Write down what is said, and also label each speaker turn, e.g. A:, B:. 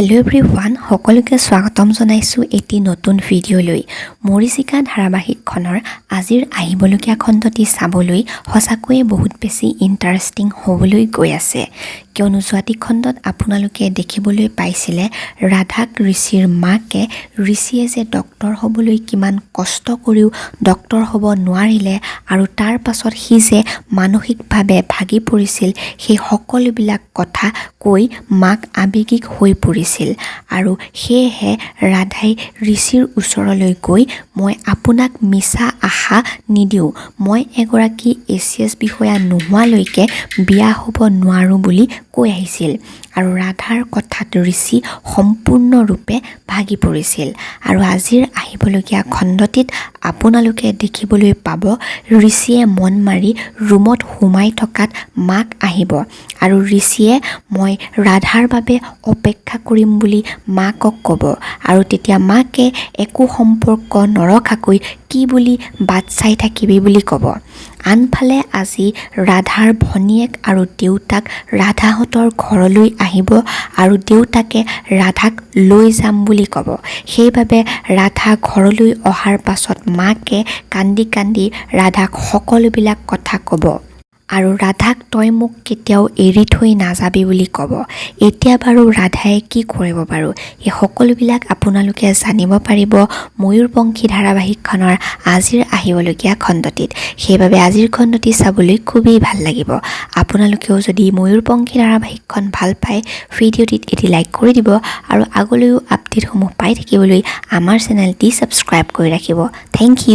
A: Hello' everyone, সকলোকে স্বাগতম জনাইছোঁ এটি নতুন ভিডিঅ'লৈ। মৰিচিকা ধাৰাবাহিকখনৰ আজিৰ আহিবলগীয়া খণ্ডটি চাবলৈ সঁচাকৈয়ে বহুত বেছি ইণ্টাৰেষ্টিং হ'বলৈ গৈ আছে। কিয়নো যোৱাটি খণ্ডত আপোনালোকে দেখিবলৈ পাইছিলে ৰাধাক ঋষিৰ মাকে ঋষিয়ে যে ডক্তৰ হ'বলৈ কিমান কষ্ট কৰিও ডক্তৰ হ'ব নোৱাৰিলে আৰু তাৰ পাছত সি যে মানসিকভাৱে ভাগি পৰিছিল, সেই সকলোবিলাক কথা কৈ মাক আৱেগিক হৈ পৰিছিল। আৰু সেয়েহে ৰাধাই ঋষিৰ ওচৰলৈ গৈ মই আপোনাক মিছা আশা নিদিওঁ, মই এগৰাকী ACS বিষয়া নোহোৱালৈকে বিয়া হ'ব নোৱাৰোঁ বুলি কৈ আহিছিল। আৰু ৰাধাৰ কথাত ঋষি সম্পূৰ্ণৰূপে ভাগি পৰিছিল। আৰু আজিৰ আহিবলগীয়া খণ্ডটিত আপোনালোকে দেখিবলৈ পাব ঋষিয়ে মন মাৰি ৰুমত সোমাই থকাত মাক আহিব আৰু ঋষিয়ে মই ৰাধাৰ বাবে অপেক্ষা কৰিম বুলি মাকক ক'ব। আৰু তেতিয়া মাকে একো সম্পৰ্ক নৰখাকৈ কি বুলি বাট চাই থাকিবি বুলি ক'ব। আনফালে আজি ৰাধাৰ ভনীয়েক আৰু দেউতাক ৰাধাহঁতৰ ঘৰলৈ আহিব আৰু দেউতাকে ৰাধাক লৈ যাম বুলি ক'ব। সেইবাবে ৰাধা ঘৰলৈ অহাৰ পাছত মাকে কান্দি কান্দি ৰাধাক সকলোবিলাক কথা ক'ব আৰু ৰাধাক তই মোক কেতিয়াও এৰি থৈ নাযাবি বুলি ক'ব। এতিয়া বাৰু ৰাধাই কি কৰিব বাৰু, এই সকলোবিলাক আপোনালোকে জানিব পাৰিব ময়ূৰপংখী ধাৰাবাহিকখনৰ আজিৰ আহিবলগীয়া খণ্ডটিত। সেইবাবে আজিৰ খণ্ডটি চাবলৈ খুবেই ভাল লাগিব। আপোনালোকেও যদি ময়ূৰপংখী ধাৰাবাহিকখন ভাল পায় ভিডিঅ'টিত এটি লাইক কৰি দিব আৰু আগলৈও আপডেটসমূহ পাই থাকিবলৈ আমাৰ চেনেলটি ছাবস্ক্ৰাইব কৰি ৰাখিব। Thank U.